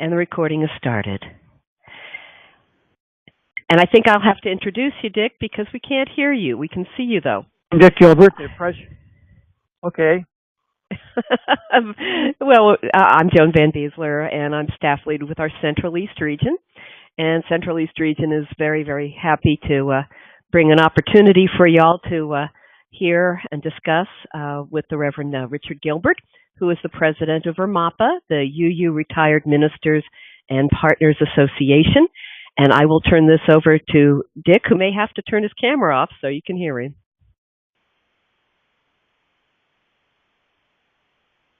And the recording is started. And I think I'll have to introduce you, Dick, because we can't hear you. We can see you, though. Dick Gilbert, the president. Okay. Well, I'm Joan Van Beesler, and I'm staff lead with our Central East region. And Central East region is very, very happy to bring an opportunity for y'all to hear and discuss with the Reverend Richard Gilbert, who is the president of RMAPA, the UU Retired Ministers and Partners Association. And I will turn this over to Dick, who may have to turn his camera off so you can hear him.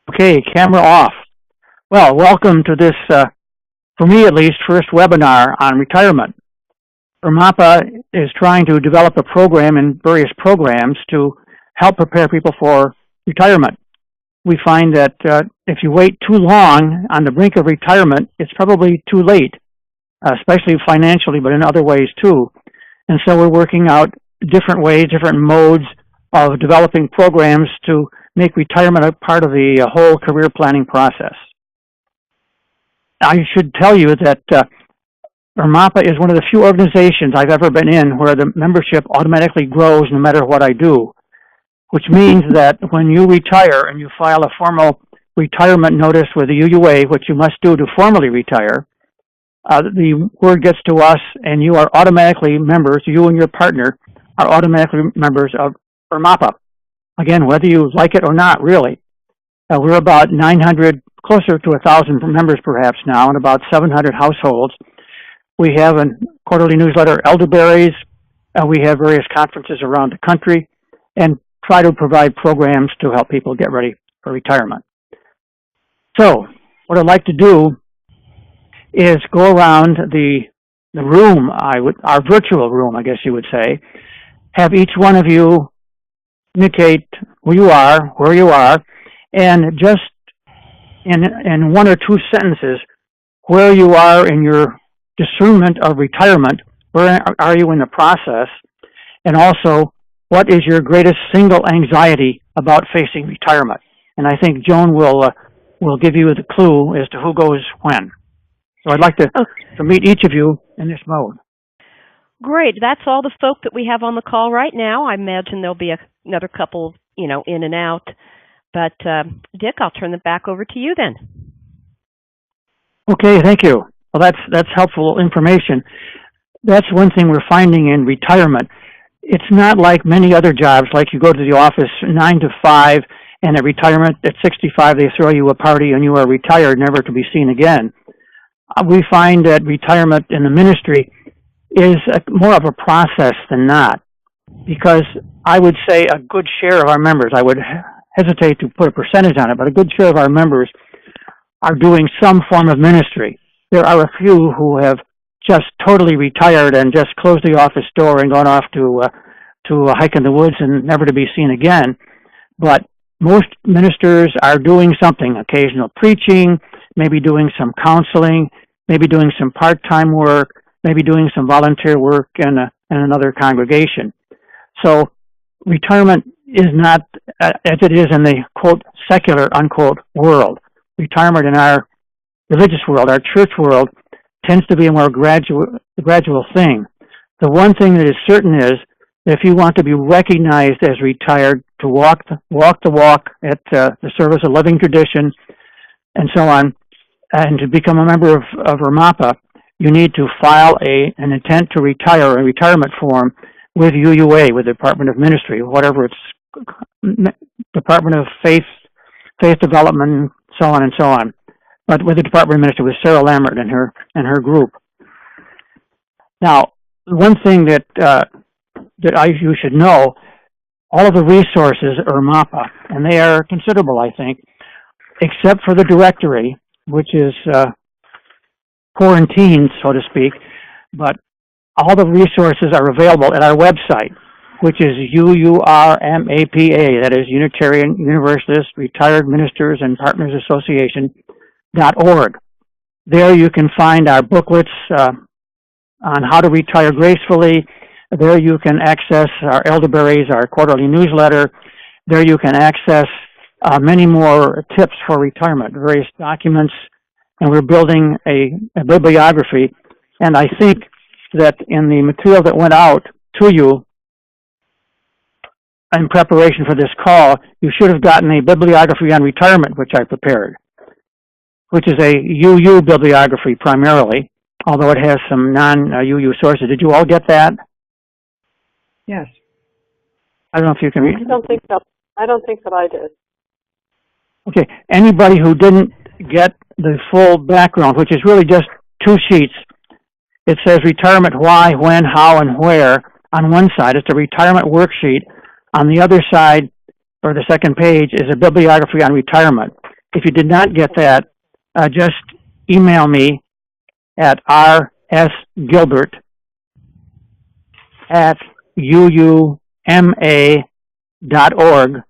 Okay, camera off. Well, welcome to this, for me at least, first webinar on retirement. RMAPA is trying to develop a program and various programs to help prepare people for retirement. We find that if you wait too long on the brink of retirement, it's probably too late, especially financially, but in other ways too. And so we're working out different ways, different modes of developing programs to make retirement a part of the whole career planning process. I should tell you that RMAPA is one of the few organizations I've ever been in where the membership automatically grows no matter what I do, which means that when you retire and you file a formal retirement notice with the UUA, which you must do to formally retire, the word gets to us and you are automatically members, you and your partner are automatically members of RMAPA. Again, whether you like it or not, really. We're about 900, closer to 1,000 members perhaps now, and about 700 households. We have a quarterly newsletter, Elderberries. We have various conferences around the country and try to provide programs to help people get ready for retirement. So, what I'd like to do is go around the room, our virtual room, I guess you would say, have each one of you indicate who you are, where you are, and just in one or two sentences, where you are in your discernment of retirement, where are you in the process, and also, what is your greatest single anxiety about facing retirement? And I think Joan will give you the clue as to who goes when. So I'd like to meet each of you in this mode. Great. That's all the folk that we have on the call right now. I imagine there'll be another couple, in and out. But, Dick, I'll turn it back over to you then. Okay, thank you. Well, that's helpful information. That's one thing we're finding in retirement. It's not like many other jobs, like you go to the office 9 to 5, and at retirement at 65 they throw you a party and you are retired, never to be seen again. We find that retirement in the ministry is more of a process than not, because I would say a good share of our members, I would hesitate to put a percentage on it, but a good share of our members are doing some form of ministry. There are a few who have just totally retired and just closed the office door and gone off to a hike in the woods and never to be seen again. But most ministers are doing something, occasional preaching, maybe doing some counseling, maybe doing some part-time work, maybe doing some volunteer work in another congregation. So retirement is not, as it is in the, quote, secular, unquote, world. Retirement in our religious world, our church world, tends to be a more gradual thing. The one thing that is certain is that if you want to be recognized as retired, to walk the walk at the service of living tradition and so on, and to become a member of RMAPA, you need to file an intent to retire, a retirement form with UUA, with the Department of Ministry, whatever it's, Department of Faith Development, so on and so on. But with the Department of Ministry, with Sarah Lambert and her group. Now, one thing that you should know, all of the resources are RMAPA, and they are considerable, I think, except for the directory, which is quarantined, so to speak, but all the resources are available at our website, which is UURMAPA, that is Unitarian Universalist Retired Ministers and Partners Association.org. There you can find our booklets on how to retire gracefully. There you can access our Elderberries, our quarterly newsletter. There you can access many more tips for retirement, various documents, and we're building a bibliography. And I think that in the material that went out to you in preparation for this call, you should have gotten a bibliography on retirement, which I prepared, which is a UU bibliography primarily, although it has some non-UU sources. Did you all get that? Yes. I don't know if you can read. I don't think so. I don't think that I did. Okay. Anybody who didn't get the full background, which is really just 2 sheets, it says retirement why, when, how, and where on one side. It's a retirement worksheet. On the other side, or the second page, is a bibliography on retirement. If you did not get that, just email me at rsgilbert@uuma.org,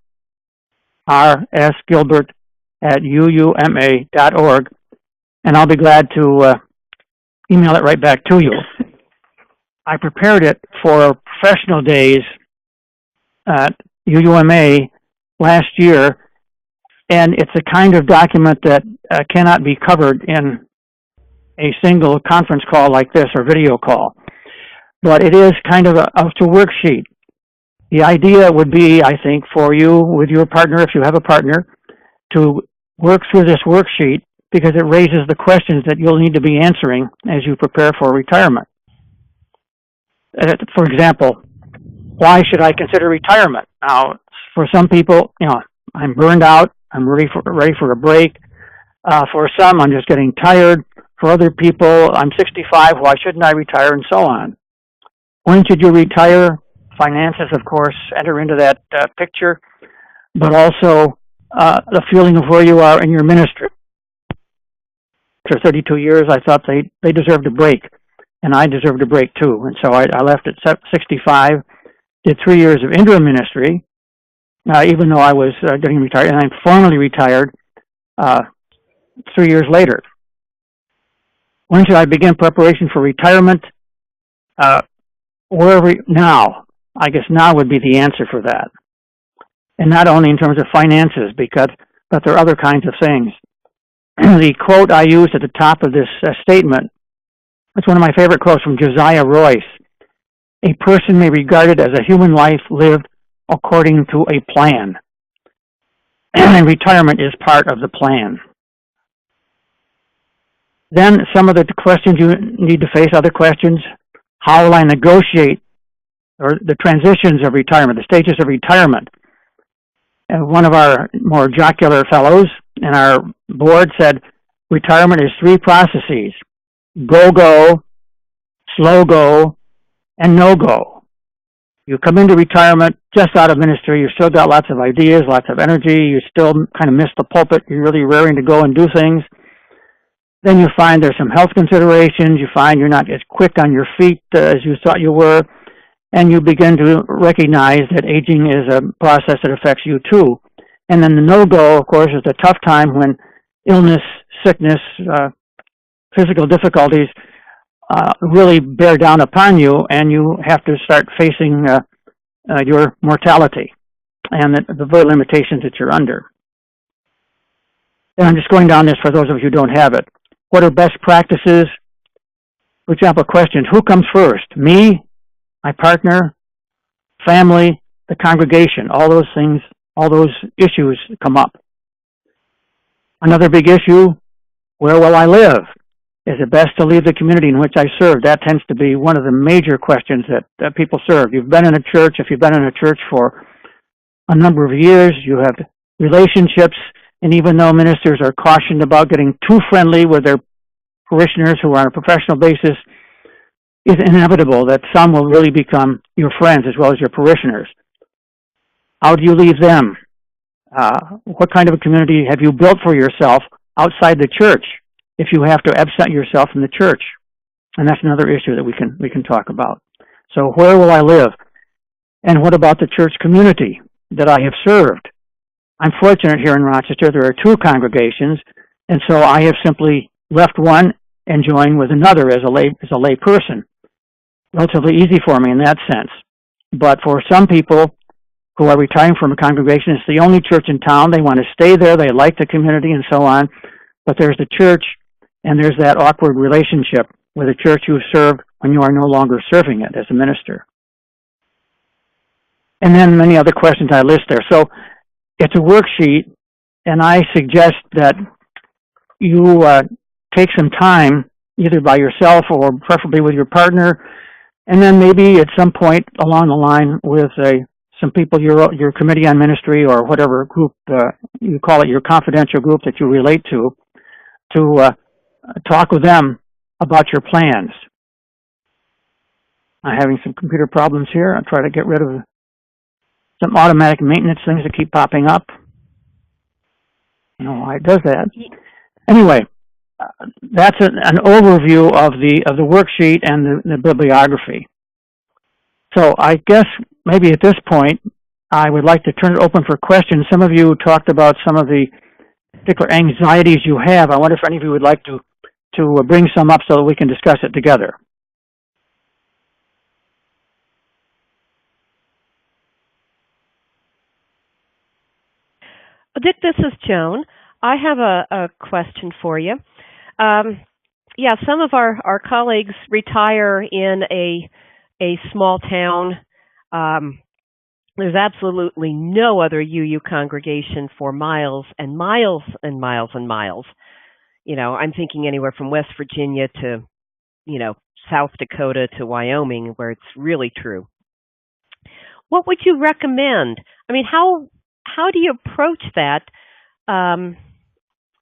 rsgilbert@uuma.org, and I'll be glad to email it right back to you. I prepared it for professional days at UUMA last year, and it's a kind of document that cannot be covered in a single conference call like this or video call. But it is kind of a worksheet. The idea would be, I think, for you with your partner, if you have a partner, to work through this worksheet because it raises the questions that you'll need to be answering as you prepare for retirement. For example, why should I consider retirement? Now, for some people, I'm burned out. I'm ready for a break. For some, I'm just getting tired. For other people, I'm 65. Why shouldn't I retire? And so on. When should you retire? Finances, of course, enter into that picture, but also the feeling of where you are in your ministry. After 32 years, I thought they deserved a break, and I deserved a break too. And so I left at 65, did 3 years of interim ministry, even though I was getting retired, and I'm formally retired 3 years later. When should I begin preparation for retirement? Now. I guess now would be the answer for that. And not only in terms of finances, but there are other kinds of things. The quote I used at the top of this statement, it's one of my favorite quotes from Josiah Royce. A person may be regarded as a human life lived according to a plan. And retirement is part of the plan. Then some of the questions you need to face, other questions. How will I negotiate or the transitions of retirement, the stages of retirement? And one of our more jocular fellows in our board said, retirement is 3 processes: go, slow go, and no go. You come into retirement just out of ministry, you've still got lots of ideas, lots of energy, you still kind of miss the pulpit, you're really raring to go and do things. Then you find there's some health considerations, you find you're not as quick on your feet as you thought you were, and you begin to recognize that aging is a process that affects you too. And then the no-go, of course, is the tough time when illness, sickness, physical difficulties really bear down upon you, and you have to start facing your mortality and the very limitations that you're under. And I'm just going down this for those of you who don't have it. What are best practices? For example, questions. Who comes first? Me? My partner? Family? The congregation? All those things, all those issues come up. Another big issue, where will I live? Is it best to leave the community in which I serve? That tends to be one of the major questions that people serve. You've been in a church, if you've been in a church for a number of years, you have relationships, and even though ministers are cautioned about getting too friendly with their parishioners who are on a professional basis, it's inevitable that some will really become your friends as well as your parishioners. How do you leave them? What kind of a community have you built for yourself outside the church if you have to absent yourself from the church? And that's another issue that we can talk about. So where will I live? And what about the church community that I have served? I'm fortunate here in Rochester. There are 2 congregations, and so I have simply left one and joined with another as a lay person. Relatively easy for me in that sense. But for some people who are retiring from a congregation, it's the only church in town. They want to stay there. They like the community and so on. But there's the church, And there's that awkward relationship with a church you served when you are no longer serving it as a minister. And then many other questions I list there. So it's a worksheet, and I suggest that you take some time, either by yourself or preferably with your partner, and then maybe at some point along the line with some people, your committee on ministry or whatever group you call it, your confidential group that you relate to talk with them about your plans. I'm having some computer problems here. I'll try to get rid of some automatic maintenance things that keep popping up. I don't know why it does that. Anyway, that's an overview of the worksheet and the bibliography. So I guess maybe at this point, I would like to turn it open for questions. Some of you talked about some of the particular anxieties you have. I wonder if any of you would like to bring some up so that we can discuss it together. Dick, this is Joan. I have a question for you. Yeah, some of our colleagues retire in a small town. There's absolutely no other UU congregation for miles and miles and miles and miles. You know, I'm thinking anywhere from West Virginia to, South Dakota to Wyoming, where it's really true. What would you recommend? I mean, how do you approach that?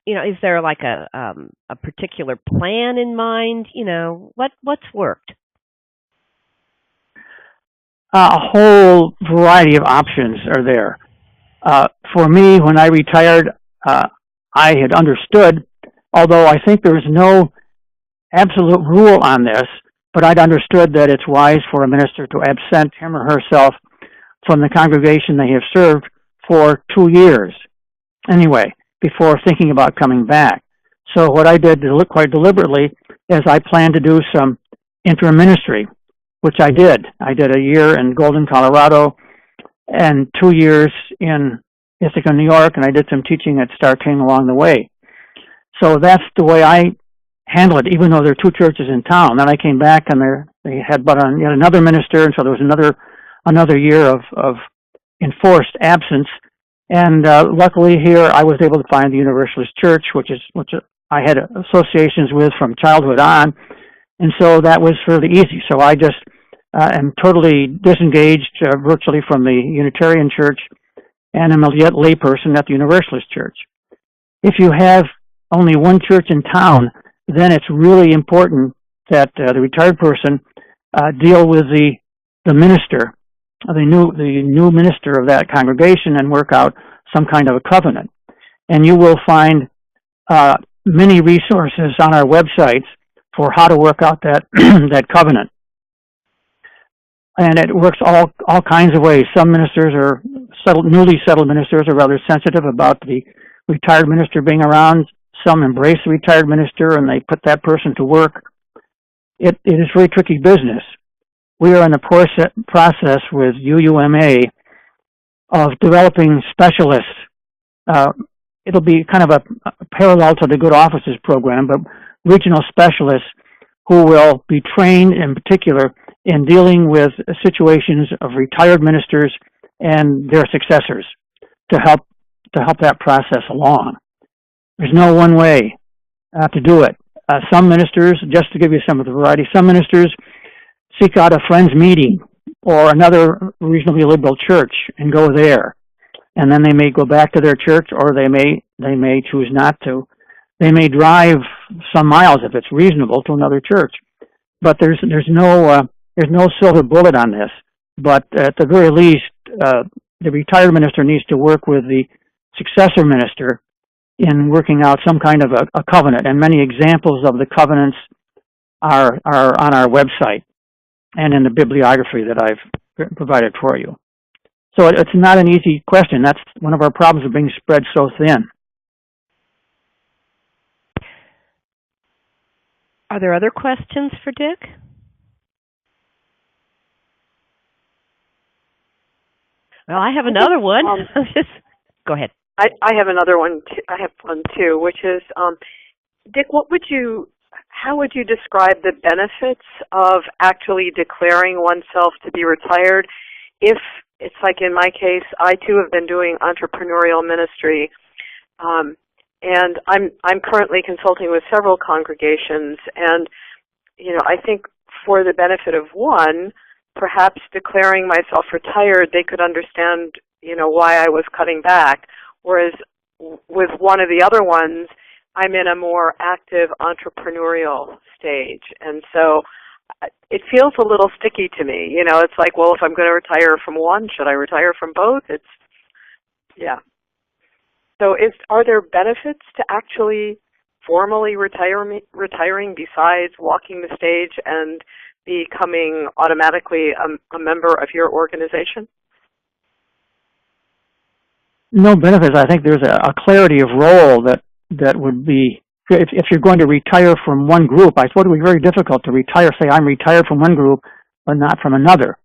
Is there like a particular plan in mind? What's worked? A whole variety of options are there. For me, when I retired, I had understood, although I think there is no absolute rule on this, but I'd understood that it's wise for a minister to absent him or herself from the congregation they have served for 2 years, anyway, before thinking about coming back. So what I did quite deliberately is I planned to do some interim ministry, which I did. I did a year in Golden, Colorado, and 2 years in Ithaca, New York, and I did some teaching at Star King along the way. So that's the way I handle it, even though there are two churches in town. Then I came back, and they had but yet another minister, and so there was another year of enforced absence. And luckily here, I was able to find the Universalist Church, which I had associations with from childhood on, and so that was fairly easy. So I just am totally disengaged virtually from the Unitarian Church, and am a yet layperson at the Universalist Church. If you have only one church in town, then it's really important that the retired person deal with the minister, the new minister of that congregation, and work out some kind of a covenant. And you will find many resources on our websites for how to work out that that covenant. And it works all kinds of ways. Some ministers are newly settled ministers are rather sensitive about the retired minister being around. Some embrace the retired minister and they put that person to work. It is very tricky business. We are in the process with UUMA of developing specialists. It'll be kind of a parallel to the Good Offices program, but regional specialists who will be trained in particular in dealing with situations of retired ministers and their successors to help that process along. There's no one way to do it. Some ministers, just to give you some of the variety, some ministers seek out a friend's meeting or another reasonably liberal church and go there. And then they may go back to their church, or they may choose not to. They may drive some miles if it's reasonable to another church. But there's no silver bullet on this. But at the very least, the retired minister needs to work with the successor minister in working out some kind of a covenant. And many examples of the covenants are on our website and in the bibliography that I've provided for you. So it's not an easy question. That's one of our problems of being spread so thin. Are there other questions for Dick? Well, I have another one. Go ahead. I have another one. I have one too, which is Dick, how would you describe the benefits of actually declaring oneself to be retired? If it's like in my case, I too have been doing entrepreneurial ministry, and I'm currently consulting with several congregations, and I think for the benefit of one, perhaps declaring myself retired, they could understand, why I was cutting back. Whereas with one of the other ones, I'm in a more active entrepreneurial stage. And so it feels a little sticky to me. It's like, well, if I'm going to retire from one, should I retire from both? Yeah. So are there benefits to actually formally retiring besides walking the stage and becoming automatically a member of your organization? No benefits. I think there's a clarity of role that would be, if you're going to retire from one group, I thought it would be very difficult to retire, say I'm retired from one group, but not from another.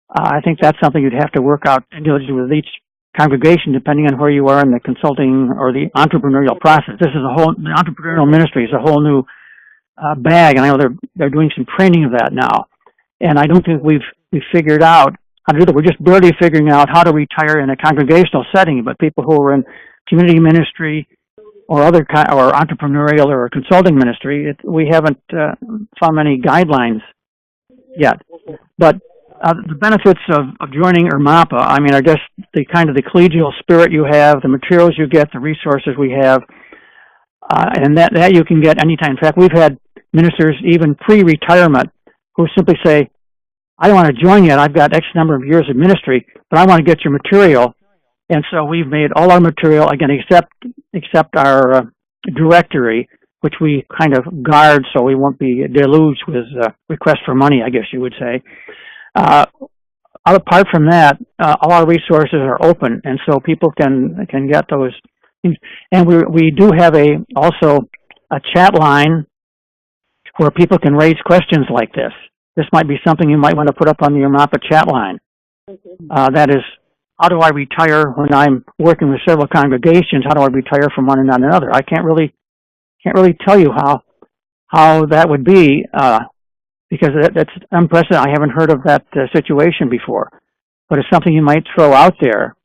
I think that's something you'd have to work out individually with each congregation, depending on where you are in the consulting or the entrepreneurial process. The entrepreneurial ministry is a whole new bag, and I know they're doing some training of that now. And I don't think we've figured out how to do that. We're just barely figuring out how to retire in a congregational setting, but people who are in community ministry or or entrepreneurial or consulting ministry, we haven't found any guidelines yet. But the benefits of joining ERMAPA, are just the kind of the collegial spirit you have, the materials you get, the resources we have, and that you can get anytime. In fact, we've had ministers even pre-retirement who simply say, I don't want to join yet. I've got X number of years of ministry, but I want to get your material. And so we've made all our material, again, except our directory, which we kind of guard so we won't be deluged with requests for money, I guess you would say. Apart from that, all our resources are open, and so people can get those things. And we do have also a chat line where people can raise questions like this. This might be something you might want to put up on the ERMAPA chat line. Mm-hmm. That is, how do I retire when I'm working with several congregations? How do I retire from one and not another? I can't really tell you how that would be, because that's unprecedented. I haven't heard of that situation before, but it's something you might throw out there.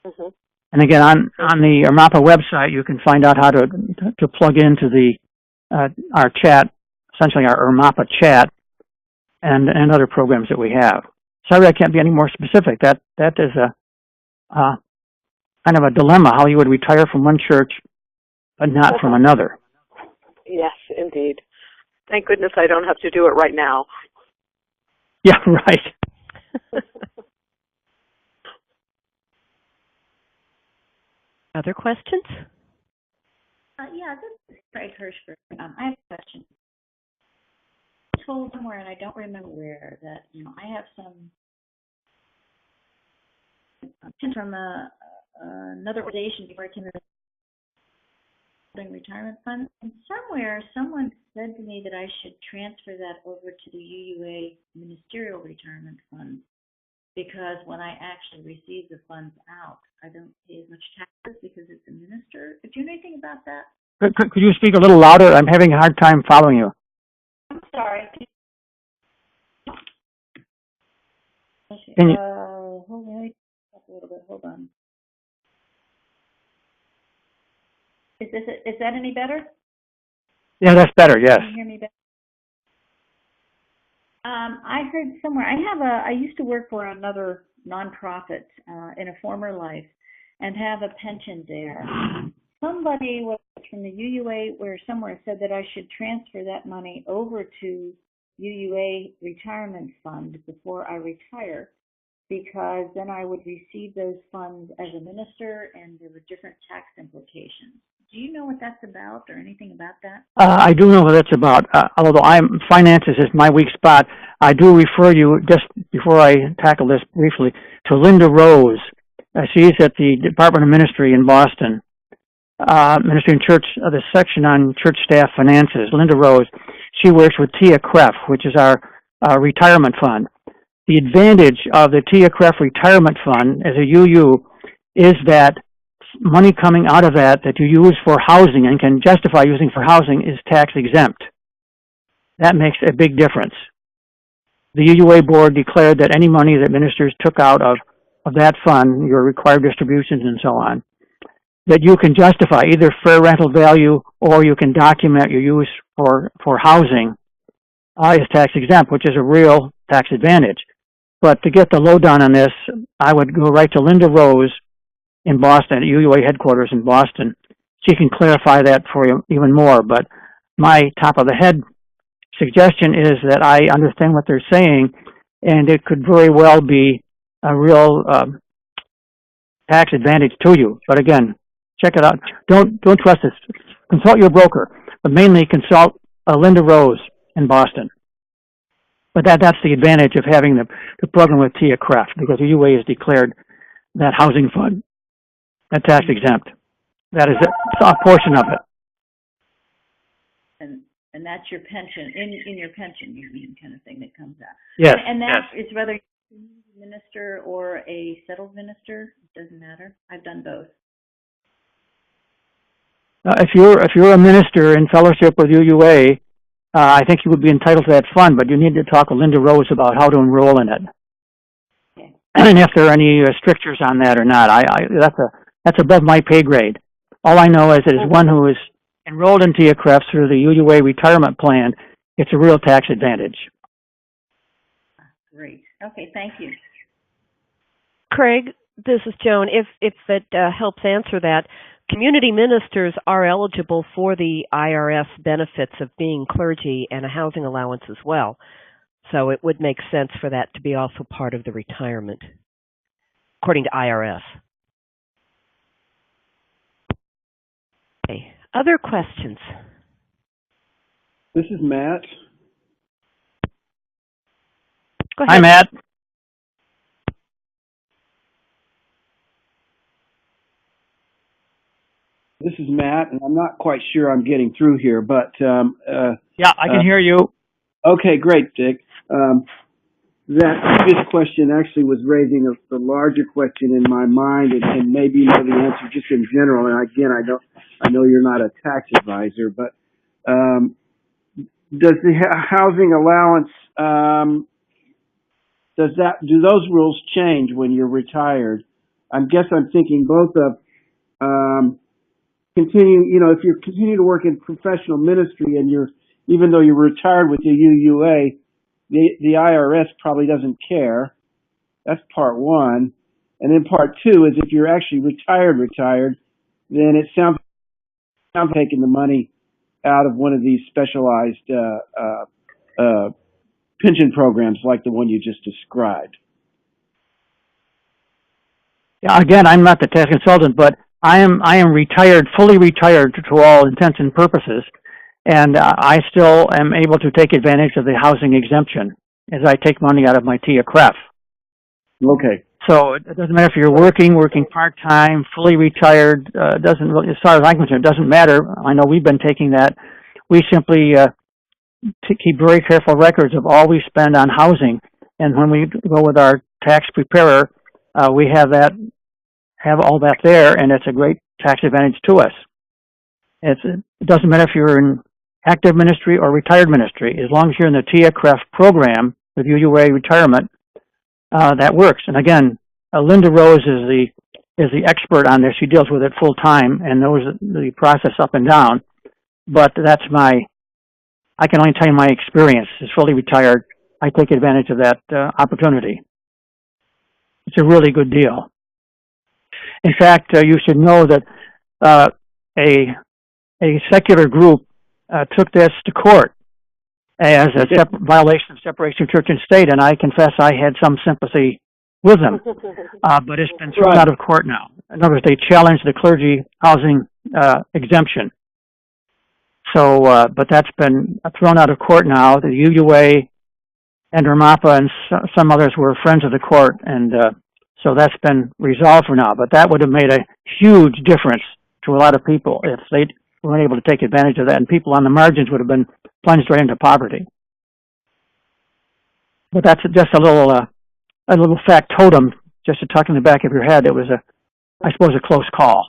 Mm-hmm. And again, on the ERMAPA website, you can find out how to plug into our chat, essentially our ERMAPA chat, and other programs that we have. Sorry, I can't be any more specific. That is a kind of a dilemma, how you would retire from one church but not from another. Yes, indeed. Thank goodness I don't have to do it right now. Yeah, right. Other questions? Yeah, this is Craig Hirschberg. I have a question. I was told somewhere, and I don't remember where, that I have some from another organization before I came to the retirement fund, and somewhere someone said to me that I should transfer that over to the UUA Ministerial Retirement Fund, because when I actually receive the funds out, I don't pay as much taxes because it's a minister. Do you know anything about that? Could you speak a little louder? I'm having a hard time following you. I'm sorry. Can you? Hold on. A little bit. Hold on. Is that any better? Yeah, that's better. Yes. Can you hear me better? I heard somewhere. I used to work for another nonprofit in a former life, and have a pension there. Somebody was from the UUA where somewhere said that I should transfer that money over to UUA Retirement Fund before I retire, because then I would receive those funds as a minister, and there were different tax implications. Do you know what that's about, or anything about that? I do know what that's about. Although finances is my weak spot, I do refer you, just before I tackle this briefly, to Linda Rose. She's at the Department of Ministry in Boston, Ministry and Church, the section on church staff finances. Linda Rose. She works with Tia Kreff, which is our retirement fund. The advantage of the Tia Kreff Retirement Fund as a UU is that money coming out of that you use for housing and can justify using for housing is tax exempt. That makes a big difference. The UUA board declared that any money that ministers took out of that fund, your required distributions and so on, that you can justify either fair rental value or you can document your use for housing is tax exempt, which is a real tax advantage. But to get the lowdown on this, I would go right to Linda Rose in Boston, at UUA headquarters in Boston. She can clarify that for you even more. But my top of the head suggestion is that I understand what they're saying, and it could very well be a real tax advantage to you. But again, check it out. Don't trust this. Consult your broker, but mainly consult Linda Rose in Boston. But that's the advantage of having the program with Tia Kraft, because the UUA has declared that housing fund that tax exempt. That is a portion of it. And that's your pension, in your pension union kind of thing that comes out. Yes. And that is whether you're a minister or a settled minister, it doesn't matter. I've done both. If you're a minister in fellowship with UUA, I think you would be entitled to that fund, but you need to talk to Linda Rose about how to enroll in it, okay, and if there are any strictures on that or not. That's above my pay grade. All I know is that as one who is enrolled in TIACREF through the UUA retirement plan, it's a real tax advantage. Great. Okay, thank you. Craig, this is Joan. If it helps answer that, community ministers are eligible for the IRS benefits of being clergy and a housing allowance as well. So it would make sense for that to be also part of the retirement, according to IRS. Okay. Other questions? This is Matt. Go ahead. Hi, Matt. This is Matt, and I'm not quite sure I'm getting through here, but yeah, I can hear you. Okay, great, Dick. That previous question actually was raising a larger question in my mind, and maybe you know the answer just in general. And again, I know you're not a tax advisor, but does the housing allowance do those rules change when you're retired? I guess I'm thinking both of continue, if you continue to work in professional ministry and even though you're retired with the UUA, the IRS probably doesn't care. That's part one. And then part two is if you're actually retired, then it sounds like taking the money out of one of these specialized pension programs like the one you just described. Yeah, again, I'm not the tax consultant, but I am retired, fully retired to all intents and purposes, and I still am able to take advantage of the housing exemption as I take money out of my TIACREF. Okay. So it doesn't matter if you're working part-time, fully retired, doesn't really, as far as I'm concerned, it doesn't matter. I know we've been taking that. We simply keep very careful records of all we spend on housing, and when we go with our tax preparer, we have all that there, and it's a great tax advantage to us. It doesn't matter if you're in active ministry or retired ministry. As long as you're in the TIACREF program with UUA retirement, that works. And again, Linda Rose is the expert on this. She deals with it full time and knows the process up and down. But I can only tell you my experience. As fully retired, I take advantage of that opportunity. It's a really good deal. In fact, you should know that a secular group took this to court as a violation of separation of church and state, and I confess I had some sympathy with them. But it's been thrown out of court now. In other words, they challenged the clergy housing exemption. So, but that's been thrown out of court now. The UUA and RMAPA and some others were friends of the court, and so that's been resolved for now. But that would have made a huge difference to a lot of people if they weren't able to take advantage of that, and people on the margins would have been plunged right into poverty. But that's just a little factotum just to tuck in the back of your head. It was I suppose, a close call.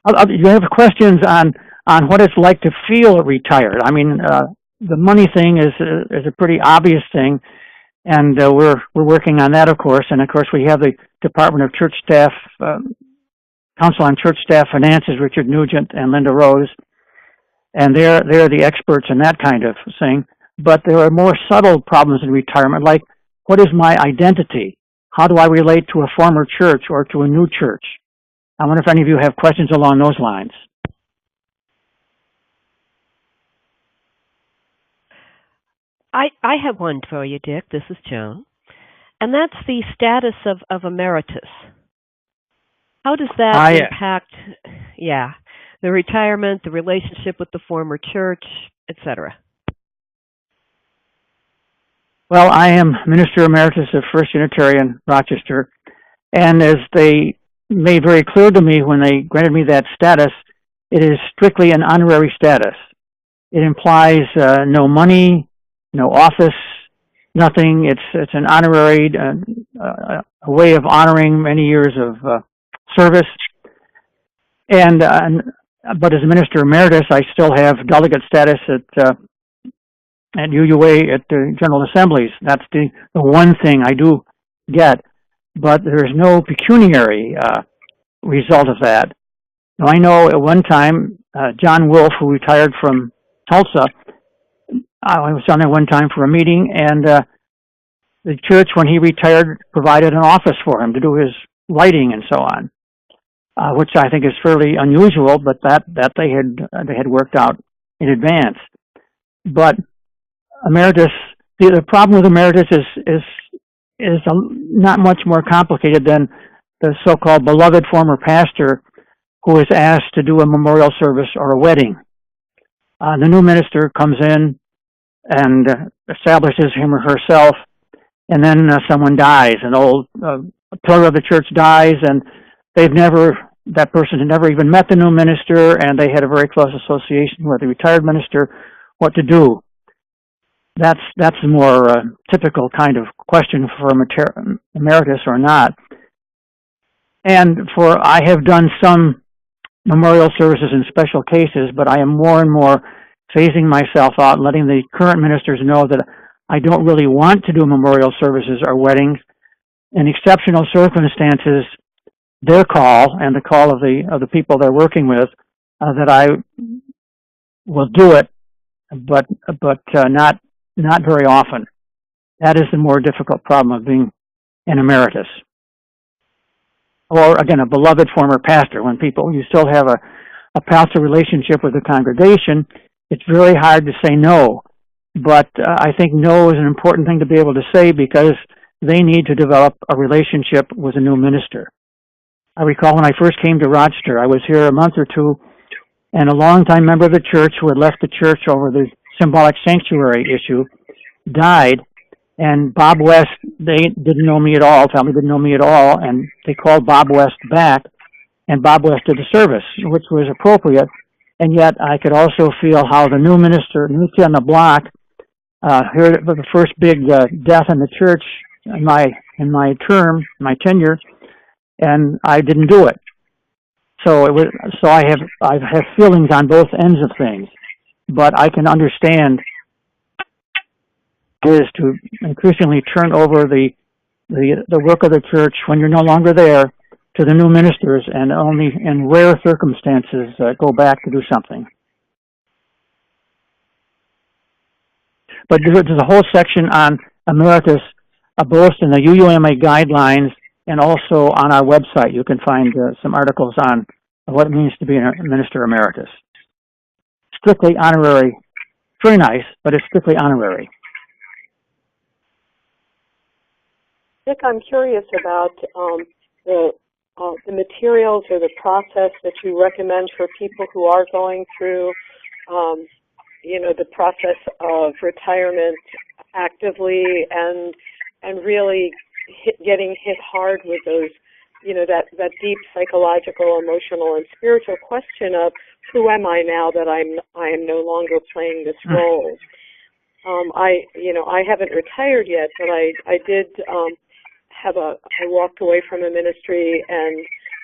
You have questions on what it's like to feel retired. I mean, the money thing is a pretty obvious thing, and we're working on that, of course. And of course, we have the Department of Church Staff Council on Church Staff Finances, Richard Nugent and Linda Rose, and they're the experts in that kind of thing. But there are more subtle problems in retirement, like what is my identity? How do I relate to a former church or to a new church? I wonder if any of you have questions along those lines. I have one for you, Dick. This is Joan. And that's the status of emeritus. How does that impact, the retirement, the relationship with the former church, etc.? Well, I am Minister Emeritus of First Unitarian Rochester, and as they made very clear to me when they granted me that status, it is strictly an honorary status. It implies no money, no office, nothing. It's an honorary, a way of honoring many years of service. And but as a Minister Emeritus, I still have delegate status at UUA at the General Assemblies. That's the one thing I do get, but there's no pecuniary result of that. Now, I know at one time, John Wolfe, who retired from Tulsa, I was down there one time for a meeting, and the church, when he retired, provided an office for him to do his writing and so on, which I think is fairly unusual, but that they had worked out in advance. But emeritus, the problem with emeritus is not much more complicated than the so-called beloved former pastor who is asked to do a memorial service or a wedding. The new minister comes in and establishes him or herself, and then someone dies. An old pillar of the church dies, and that person had never even met the new minister, and they had a very close association with the retired minister. What to do? That's a more typical kind of question for emeritus or not. And I have done some memorial services in special cases, but I am more and more phasing myself out and letting the current ministers know that I don't really want to do memorial services or weddings. In exceptional circumstances, their call and the call of the people they're working with, that I will do it, but not very often. That is the more difficult problem of being an emeritus. Or, again, a beloved former pastor. When you still have a pastoral relationship with the congregation, it's very hard to say no. But I think no is an important thing to be able to say because they need to develop a relationship with a new minister. I recall when I first came to Rochester, I was here a month or two, and a longtime member of the church who had left the church over the symbolic sanctuary issue died, and Bob West, they didn't know me at all, family didn't know me at all, and they called Bob West back, and Bob West did the service, which was appropriate, and yet I could also feel how the new minister, new kid on the block, here the first big death in the church in my tenure, and I didn't do it. So I have feelings on both ends of things, but I can understand is to increasingly turn over the work of the church when you're no longer there to the new ministers, and only in rare circumstances go back to do something. But there's a whole section on emeritus, both in the UUMA guidelines and also on our website. You can find some articles on what it means to be a minister emeritus. Strictly honorary. Very nice, but it's strictly honorary. Dick, I'm curious about the materials or the process that you recommend for people who are going through, the process of retirement actively and really getting hit hard with those, that deep psychological, emotional, and spiritual question of who am I now that I am no longer playing this role. I haven't retired yet, but I did I walked away from a ministry and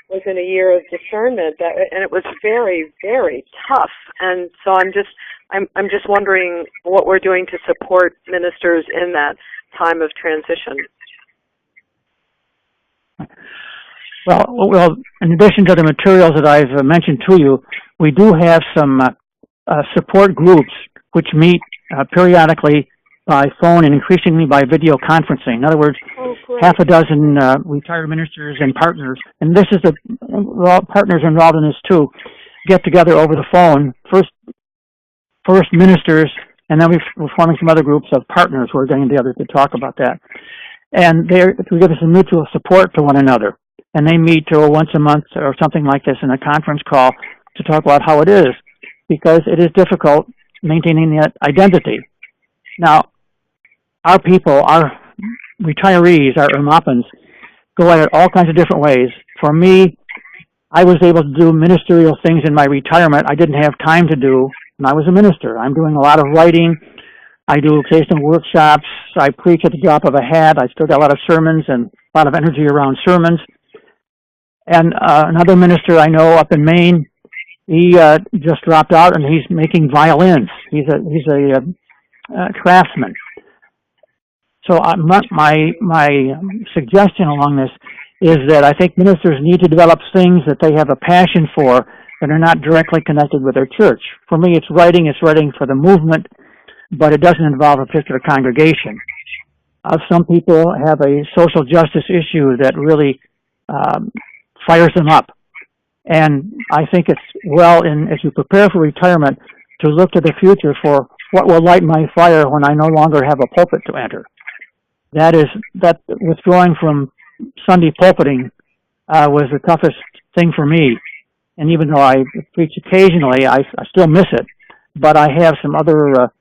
was in a year of discernment, and it was very, very tough. And so I'm just wondering what we're doing to support ministers in that time of transition. Well, in addition to the materials that I've mentioned to you, we do have some support groups which meet periodically by phone and increasingly by video conferencing. In other words, half a dozen retired ministers and partners, and this is partners involved in this too, get together over the phone. First ministers, and then we're forming some other groups of partners who are getting together to talk about that. And we give us a mutual support to one another. And they meet once a month or something like this in a conference call to talk about how it is, because it is difficult maintaining that identity. Now, our people, our retirees, our Ermapans, go at it all kinds of different ways. For me, I was able to do ministerial things in my retirement I didn't have time to do when I was a minister. I'm doing a lot of writing. I do occasional workshops. I preach at the drop of a hat. I still got a lot of sermons and a lot of energy around sermons. And another minister I know up in Maine, he just dropped out and he's making violins. He's a craftsman. So my suggestion along this is that I think ministers need to develop things that they have a passion for that are not directly connected with their church. For me, it's writing for the movement, but it doesn't involve a particular congregation. Some people have a social justice issue that really fires them up. And I think it's as you prepare for retirement, to look to the future for what will light my fire when I no longer have a pulpit to enter. That withdrawing from Sunday pulpiting was the toughest thing for me. And even though I preach occasionally, I still miss it. But I have some other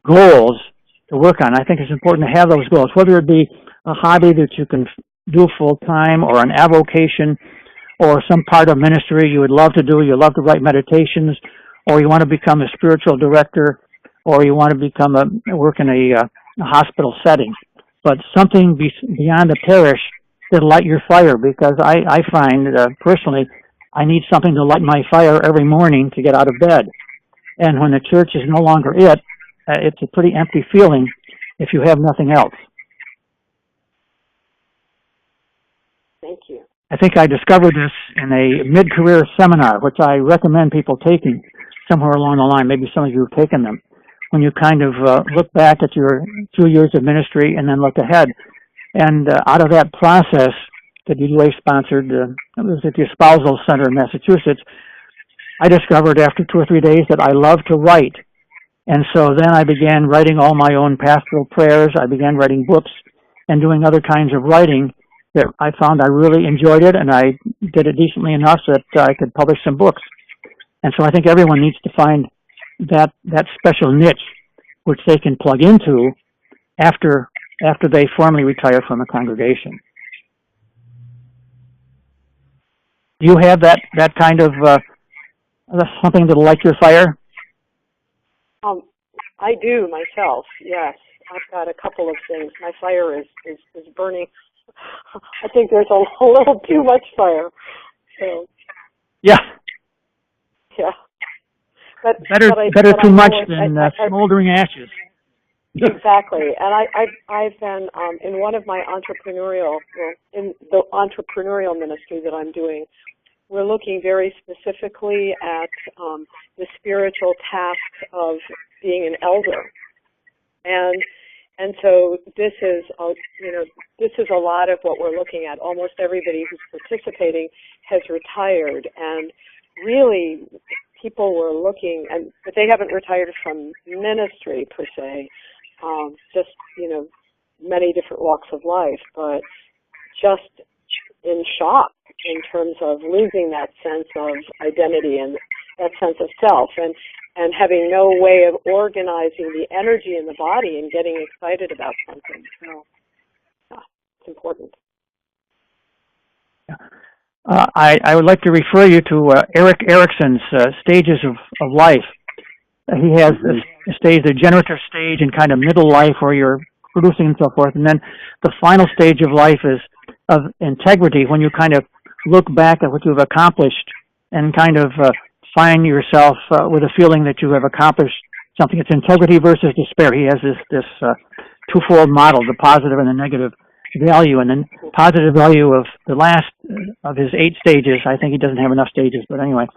goals to work on. I think it's important to have those goals, whether it be a hobby that you can do full time, or an avocation, or some part of ministry you would love to do. You love to write meditations, or you want to become a spiritual director, or you want to work in a hospital setting. But something beyond the parish that light your fire, because I find personally I need something to light my fire every morning to get out of bed. And when the church is no longer it's a pretty empty feeling if you have nothing else. Thank you. I think I discovered this in a mid-career seminar, which I recommend people taking somewhere along the line.Maybe some of you have taken them. When you kind of look back at your 2 years of ministry and then look ahead. And out of that process that UUA sponsored, it was at the Espousal Center in Massachusetts, I discovered after 2 or 3 days that I love to write. And so then I began writing all my own pastoral prayers. I began writing books and doing other kinds of writing that I found I really enjoyed it, and I did it decently enough that I could publish some books. And so I think everyone needs to find that special niche which they can plug into after they formally retire from a congregation. Do you have that kind of something that'll light your fire? I do myself, yes. I've got a couple of things. My fire is burning. I think there's a little too much fire. So. Yeah. Yeah. But better too much than smoldering ashes. Exactly. And I've been in one of my in the entrepreneurial ministry that I'm doing, we're looking very specifically at the spiritual task of being an elder. And so this is a lot of what we're looking at. Almost everybody who's participating has retired, and really people were looking, but they haven't retired from ministry per se, just many different walks of life, but just in shock in terms of losing that sense of identity and that sense of self, and having no way of organizing the energy in the body and getting excited about something. So, yeah, it's important. I would like to refer you to Erik Erikson's stages of life. He has a stage, the generative stage, and kind of middle life where you're producing and so forth, and then the final stage of life is of integrity when you kind of look back at what you've accomplished and kind of find yourself with a feeling that you have accomplished something. It's integrity versus despair. He has this twofold model, the positive and the negative value, and then positive value of the last of his 8 stages. I think he doesn't have enough stages, but anyway,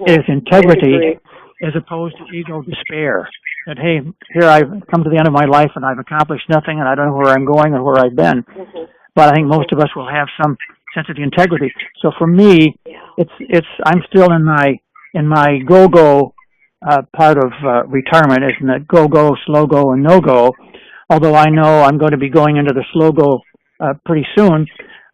is integrity as opposed to ego despair. That, hey, here I've come to the end of my life and I've accomplished nothing and I don't know where I'm going or where I've been. But I think most of us will have some sense of the integrity. So for me, I'm still in my go-go part of retirement, is in the go-go, slow-go, and no-go. Although I know I'm going to be going into the slow-go pretty soon,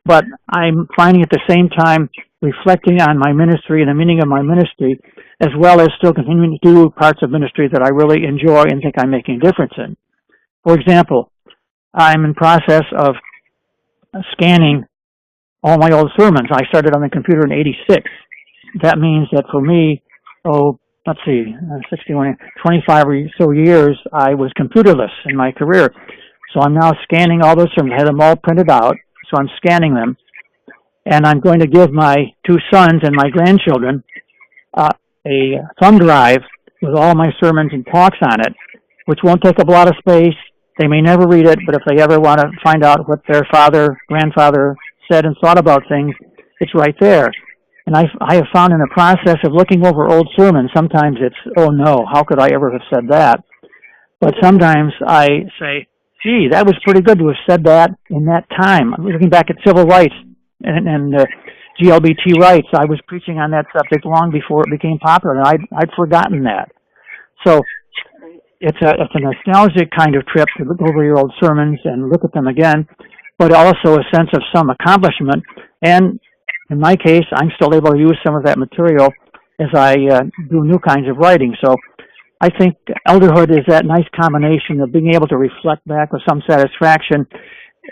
but I'm finding at the same time reflecting on my ministry and the meaning of my ministry, as well as still continuing to do parts of ministry that I really enjoy and think I'm making a difference in. For example, I'm in process of scanning all my old sermons. I started on the computer in '86. That means that for me, 25 or so years, I was computerless in my career. So I'm now scanning all those sermons. I had them all printed out, so I'm scanning them. And I'm going to give my 2 sons and my grandchildren a thumb drive with all my sermons and talks on it, which won't take up a lot of space. They may never read it, but if they ever want to find out what their grandfather said and thought about things, it's right there. And I have found in the process of looking over old sermons, sometimes it's, oh no, how could I ever have said that? But sometimes I say, gee, that was pretty good to have said that in that time. I'm looking back at civil rights and GLBT rights. I was preaching on that subject long before it became popular, and I'd forgotten that. So it's a nostalgic kind of trip to look over your old sermons and look at them again, but also a sense of some accomplishment. And in my case, I'm still able to use some of that material as I do new kinds of writing. So I think elderhood is that nice combination of being able to reflect back with some satisfaction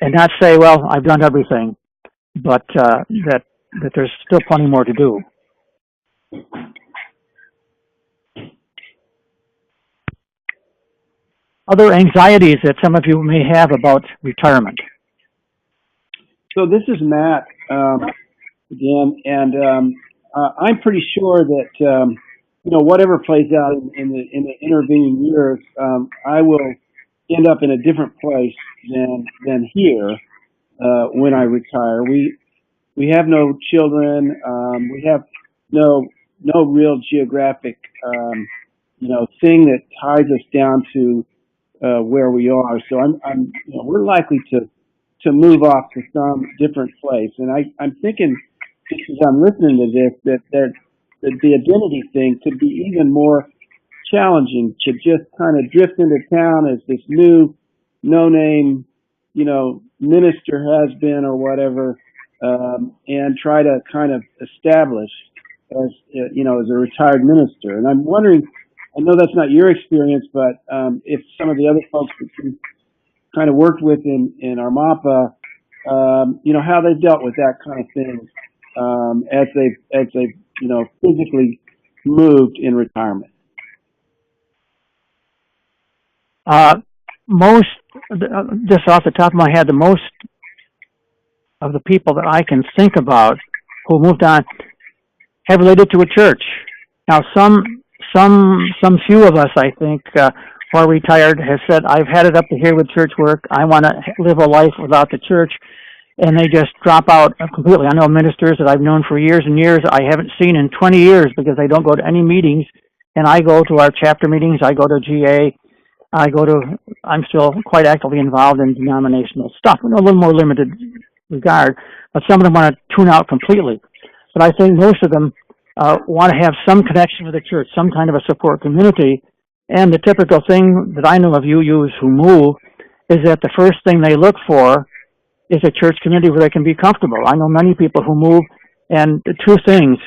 and not say, well, I've done everything, but that there's still plenty more to do. Other anxieties that some of you may have about retirement? So this is Matt again, and I'm pretty sure that whatever plays out in the intervening years, I will end up in a different place than here when I retire. We have no children. We have no real geographic thing that ties us down to where we are. So we're likely to move off to some different place. And I'm thinking, just as I'm listening to this, that the identity thing could be even more challenging, to just kind of drift into town as this new no-name, minister has been or whatever, and try to kind of establish as a retired minister. And I'm wondering, I know that's not your experience, but if some of the other folks that you kind of worked with in Armapa, how they dealt with that kind of thing as they physically moved in retirement. Most, just off the top of my head, the most of the people that I can think about who moved on have related to a church. Now, some few of us, I think, who are retired, have said, I've had it up to here with church work. I want to live a life without the church. And they just drop out completely. I know ministers that I've known for years and years I haven't seen in 20 years because they don't go to any meetings. And I go to our chapter meetings. I go to GA. I'm still quite actively involved in denominational stuff in a little more limited regard. But some of them want to tune out completely. But I think most of them want to have some connection with the church, some kind of a support community. And the typical thing that I know of UUs who move is that the first thing they look for is a church community where they can be comfortable. I know many people who move, and three things.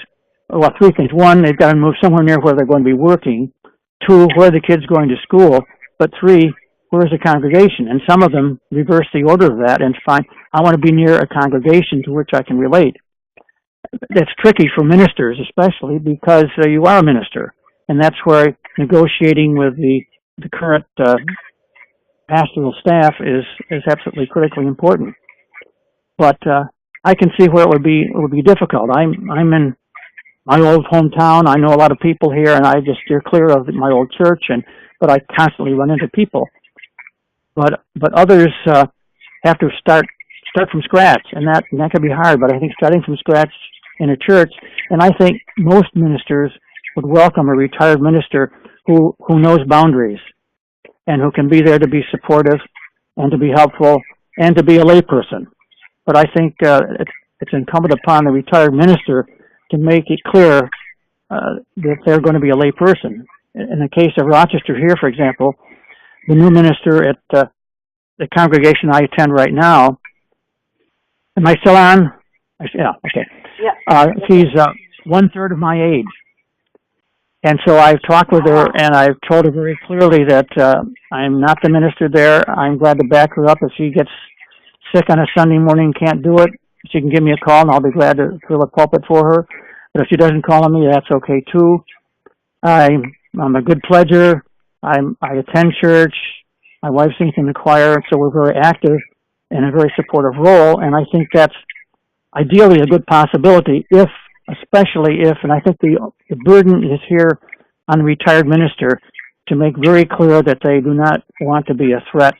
One, they've got to move somewhere near where they're going to be working. 2, where the kid's going to school. But 3, where is the congregation? And some of them reverse the order of that and find, I want to be near a congregation to which I can relate. That's tricky for ministers, especially because you are a minister. And that's where negotiating with the current pastoral staff is absolutely critically important. but I can see where it would be difficult. I'm in my old hometown. I know a lot of people here, and I just steer clear of my old church, but I constantly run into people. But others have to start from scratch, and that can be hard. But I think starting from scratch in a church, and I think most ministers would welcome a retired minister who knows boundaries and who can be there to be supportive and to be helpful and to be a layperson. But I think it's incumbent upon the retired minister to make it clear that they're going to be a layperson. In the case of Rochester here, for example, the new minister at the congregation I attend right now, am I still on? Yeah, okay. Yeah. She's 1/3 of my age. And so I've talked with her, and I've told her very clearly that I'm not the minister there. I'm glad to back her up. If she gets sick on a Sunday morning, can't do it, she can give me a call, and I'll be glad to fill a pulpit for her. But if she doesn't call on me, that's okay too. I'm a good pledger. I attend church. My wife sings in the choir, so we're very active in a very supportive role. And I think that's ideally a good possibility, especially if, and I think the burden is here on the retired minister to make very clear that they do not want to be a threat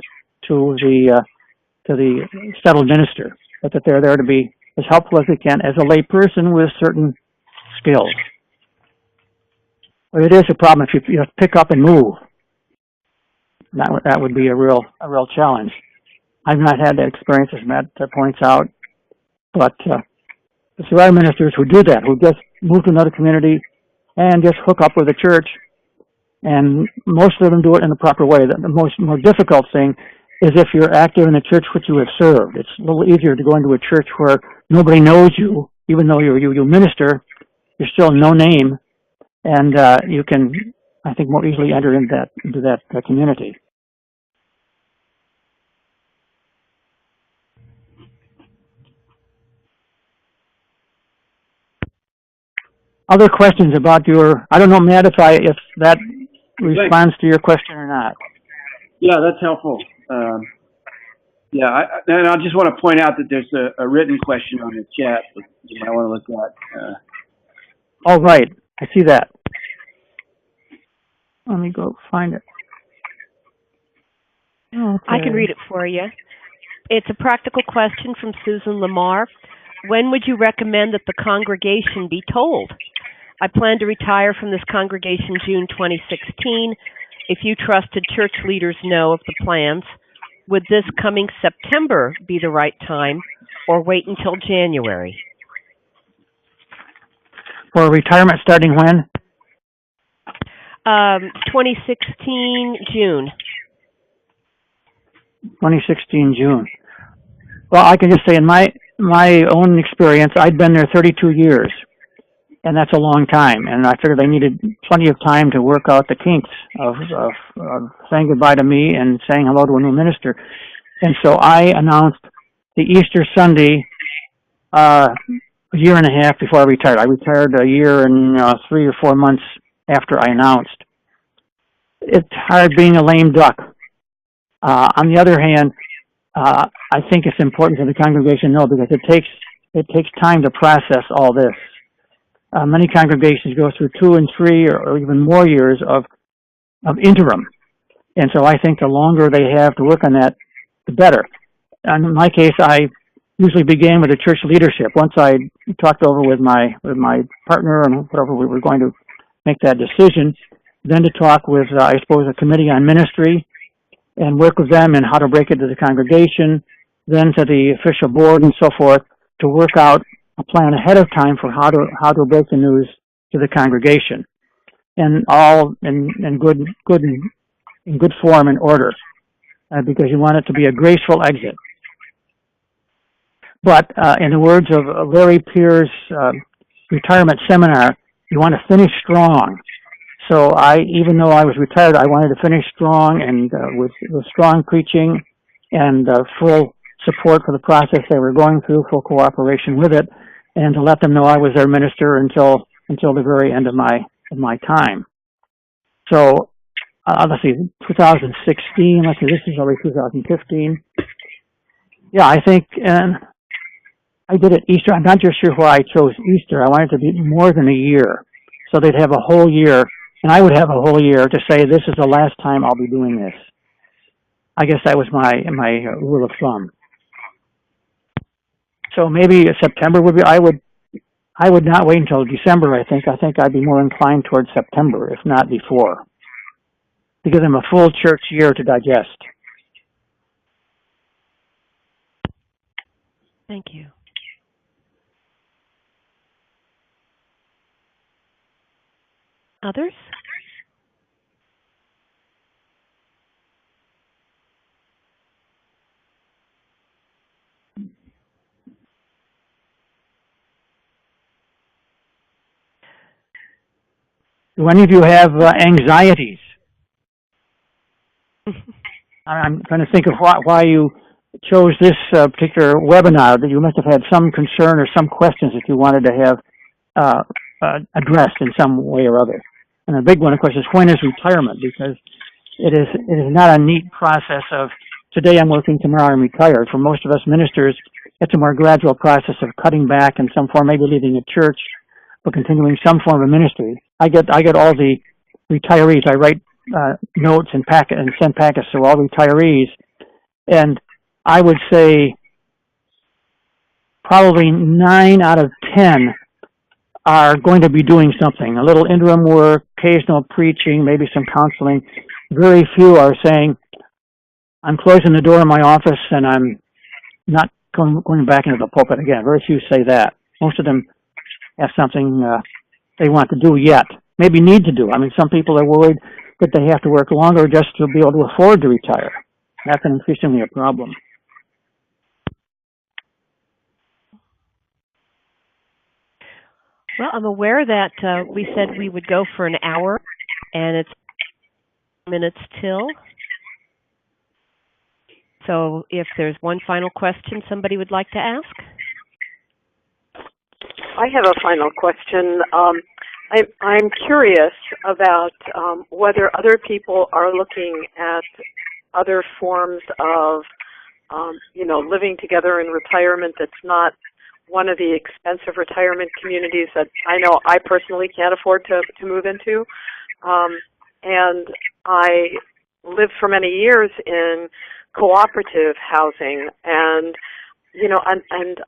to the settled minister, but that they're there to be as helpful as they can as a lay person with certain skills. But it is a problem if you pick up and move. That would be a real challenge. I've not had that experience, as Matt points out, but there are ministers who do that, who just move to another community and just hook up with the church, and most of them do it in the proper way. The more difficult thing is if you're active in the church which you have served. It's a little easier to go into a church where nobody knows you, even though you minister. You're still no name, and you can, I think, more easily enter into that community. Other questions about I don't know, Matt, if that responds to your question or not. Yeah, that's helpful. And I just want to point out that there's a written question on the chat that you might want to look at. Oh, right. I see that. Let me go find it. Okay. I can read it for you. It's a practical question from Susan Lamar. When would you recommend that the congregation be told? I plan to retire from this congregation June 2016. If you trusted church leaders know of the plans, would this coming September be the right time, or wait until January? For retirement starting when? 2016 June. 2016 June. Well, I can just say in my own experience, I'd been there 32 years, and that's a long time. And I figured I needed plenty of time to work out the kinks of saying goodbye to me and saying hello to a new minister. And so I announced the Easter Sunday a year and a half before I retired. I retired a year and 3 or 4 months after I announced. It's hard being a lame duck. On the other hand, I think it's important for the congregation to know, because it takes time to process all this. Many congregations go through 2 and 3 or even more years of interim, and so I think the longer they have to work on that, the better. And in my case, I usually began with the church leadership. Once I talked over with my partner and whatever we were going to make that decision, then to talk with I suppose a committee on ministry and work with them and how to break it to the congregation, then to the official board and so forth, to work out a plan ahead of time for how to break the news to the congregation, and all in good form and order, because you want it to be a graceful exit. But in the words of Larry Pierre's retirement seminar, you want to finish strong. So even though I was retired, I wanted to finish strong and with strong preaching and full support for the process they were going through, full cooperation with it, and to let them know I was their minister until the very end of my time. So let's see, 2016. Let's see, this is already 2015. Yeah, I think I did it Easter. I'm not just sure why I chose Easter. I wanted it to be more than a year. So they'd have a whole year, and I would have a whole year to say, this is the last time I'll be doing this. I guess that was my rule of thumb. So maybe September would be, I would not wait until December, I think. I think I'd be more inclined towards September, if not before, to give them a full church year to digest. Thank you. Others? Do any of you have anxieties? I'm trying to think of why you chose this particular webinar. That you must have had some concern or some questions that you wanted to have addressed in some way or other. And the big one, of course, is when is retirement? Because it is not a neat process of today I'm working, tomorrow I'm retired. For most of us ministers, it's a more gradual process of cutting back in some form, maybe leaving a church, but continuing some form of ministry. I get all the retirees. I write notes and send packets to all retirees, and I would say probably 9 out of 10 are going to be doing something, a little interim work, occasional preaching, maybe some counseling. Very few are saying, I'm closing the door of my office and I'm not going back into the pulpit again. Very few say that. Most of them have something they want to do yet, maybe need to do. I mean, some people are worried that they have to work longer just to be able to afford to retire. That's increasingly a problem. Well, I'm aware that we said we would go for an hour, and it's minutes till. So if there's one final question somebody would like to ask. I have a final question. I'm curious about whether other people are looking at other forms of, living together in retirement that's not one of the expensive retirement communities that I know I personally can't afford to move into. And I lived for many years in cooperative housing, and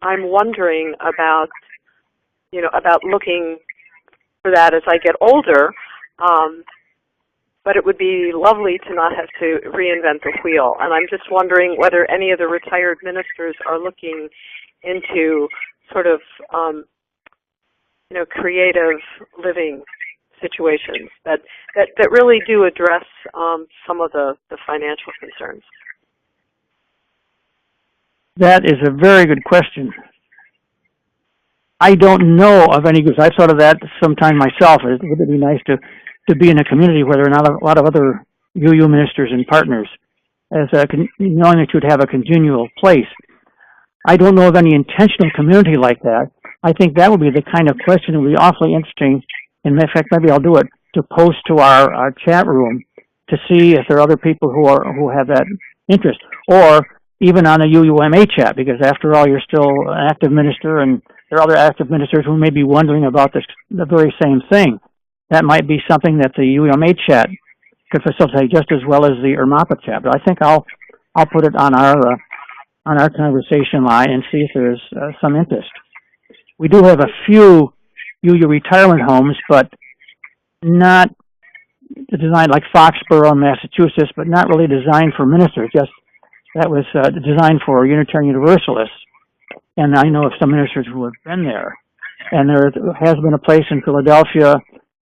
I'm wondering about looking for that as I get older. But it would be lovely to not have to reinvent the wheel. And I'm just wondering whether any of the retired ministers are looking into sort of, creative living situations that really do address some of the financial concerns. That is a very good question. I don't know of any groups. I've thought of that sometime myself. Would it be nice to be in a community where there are not a lot of other UU ministers and partners, knowing that you'd have a congenial place. I don't know of any intentional community like that. I think that would be the kind of question that would be awfully interesting. In fact, maybe I'll do it to post to our chat room to see if there are other people who have that interest, or even on a UUMA chat, because after all, you're still an active minister, and there are other active ministers who may be wondering about the very same thing. That might be something that the UUMA chat could facilitate just as well as the ERMAPA chat. But I think I'll put it on our conversation line and see if there's some interest. We do have a few UU retirement homes, but not designed like Foxborough, Massachusetts, but not really designed for ministers. Just that was designed for Unitarian Universalists. And I know of some ministers who have been there. And there has been a place in Philadelphia.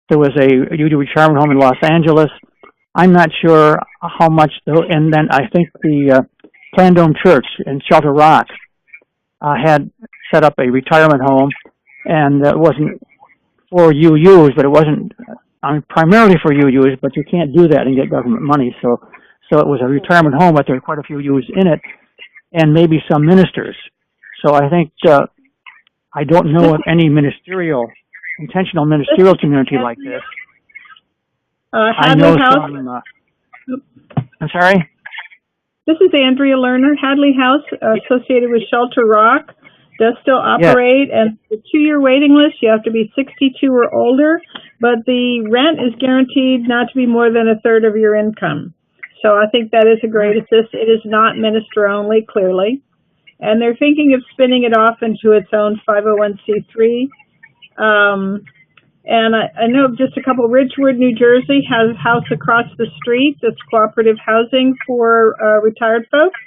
There was a UU retirement home in Los Angeles. I'm not sure how much, and then I think the Plandome Church in Shelter Rock had set up a retirement home, and it wasn't for UUs, but it wasn't primarily for UUs, but you can't do that and get government money. So it was a retirement home, but there were quite a few UUs in it, and maybe some ministers. So I think I don't know of any intentional ministerial community like this. I know some. I'm sorry? This is Andrea Lerner, Hadley House, associated with Shelter Rock. does still operate, and the 2-year waiting list, you have to be 62 or older, but the rent is guaranteed not to be more than a third of your income. So I think that is a great assist. It is not minister only, clearly. And they're thinking of spinning it off into its own 501c3. And I know just a couple. Ridgewood, New Jersey has a house across the street that's cooperative housing for retired folks.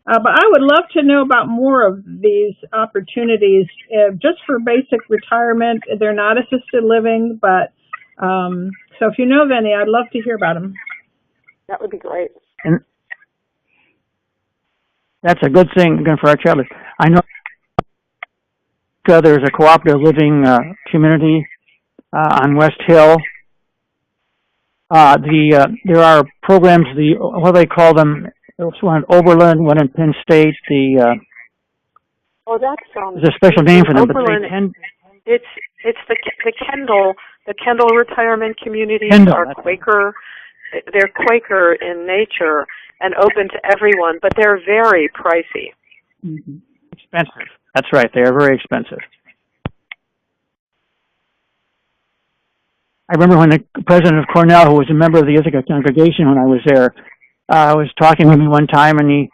But I would love to know about more of these opportunities just for basic retirement. They're not assisted living, but so if you know of any, I'd love to hear about them. That would be great. And that's a good thing again for our travelers. I know there's a cooperative living community on West Hill. There are programs. What do they call them? There's one in Oberlin, one in Penn State. There's a special name for them. Oberlin, but it's the Kendall retirement communities are Quaker. They're Quaker in nature and open to everyone, but they're very pricey. Mm-hmm. Expensive. That's right. They are very expensive. I remember when the president of Cornell, who was a member of the Ithaca congregation when I was there, was talking with me one time, and he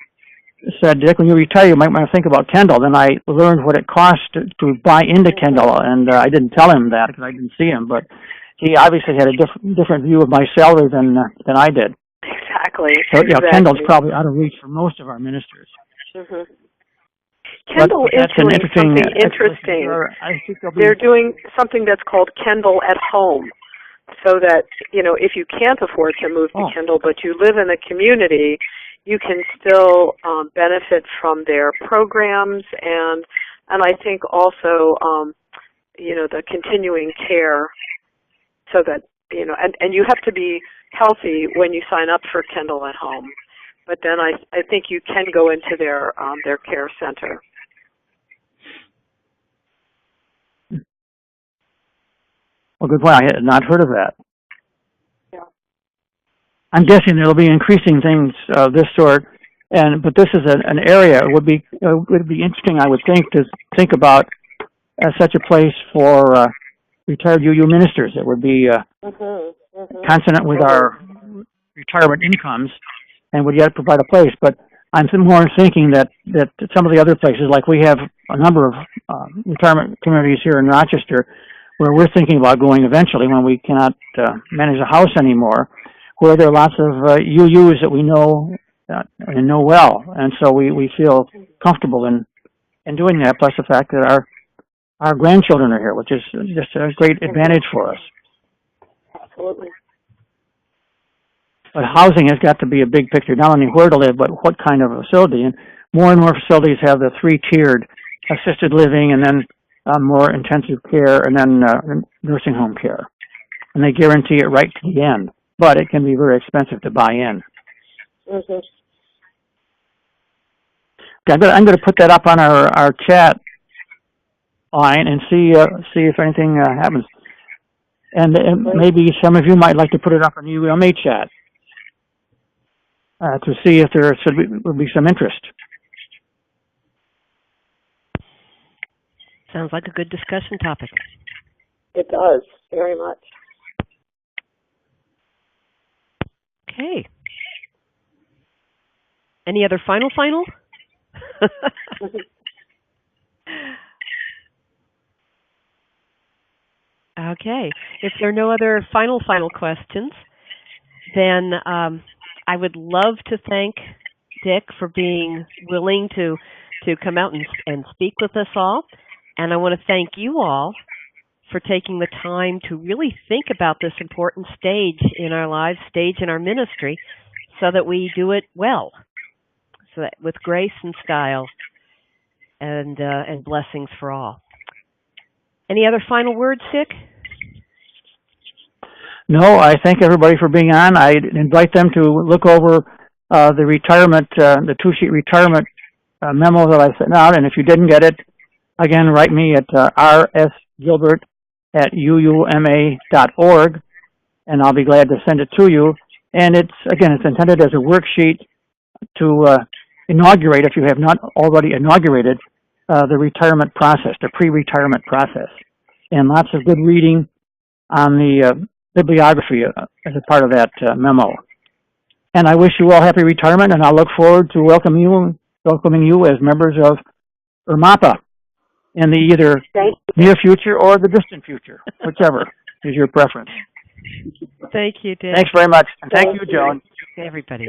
said, Dick, when you retire, you might want to think about Kendall. Then I learned what it cost to buy into Kendall, and I didn't tell him that because I didn't see him, but he obviously had a different view of my salary than I did. Exactly. So, Kendall's probably out of reach for most of our ministers. Mm-hmm. Kendall is doing something interesting. They're doing something that's called Kendall at Home, so that, if you can't afford to move to Kendall, but you live in the community, you can still benefit from their programs and I think also, the continuing care, so that, and you have to be healthy when you sign up for Kendall at Home. But then I think you can go into their care center. Well, good point. I had not heard of that. Yeah. I'm guessing there'll be increasing things of this sort, but this is an area. It would be interesting, I would think, to think about as such a place for retired UU ministers. It would be consonant with our retirement incomes, and would yet provide a place. But I'm more thinking that some of the other places, like we have a number of retirement communities here in Rochester, where we're thinking about going eventually when we cannot manage a house anymore, where there are lots of UUs that we know and know well, and so we feel comfortable in doing that. Plus the fact that our grandchildren are here, which is just a great advantage for us. Absolutely. But housing has got to be a big picture, not only where to live, but what kind of facility. And more facilities have the 3-tiered assisted living, and then more intensive care, and then nursing home care. And they guarantee it right to the end. But it can be very expensive to buy in. Mm-hmm. Okay, I'm going to put that up on our chat line and see if anything happens. And maybe some of you might like to put it up on UMA chat to see if there would be some interest. Sounds like a good discussion topic. It does, very much. Okay. Any other final? Okay. If there are no other final questions, then I would love to thank Dick for being willing to come out and speak with us all. And I want to thank you all for taking the time to really think about this important stage in our lives, stage in our ministry, so that we do it well, so that with grace and style and blessings for all. Any other final words, Dick? No, I thank everybody for being on. I invite them to look over the retirement, the 2-sheet retirement memo that I sent out. And if you didn't get it, again, write me at rsgilbert@uuma.org, and I'll be glad to send it to you. And it's intended as a worksheet to inaugurate, if you have not already inaugurated, the retirement process, the pre-retirement process, and lots of good reading on the bibliography as a part of that memo. And I wish you all happy retirement, and I look forward to welcoming you as members of ERMAPA in the either near future or the distant future, whichever is your preference. Thank you, Dan. Thanks very much. And thank you, Joan. Everybody.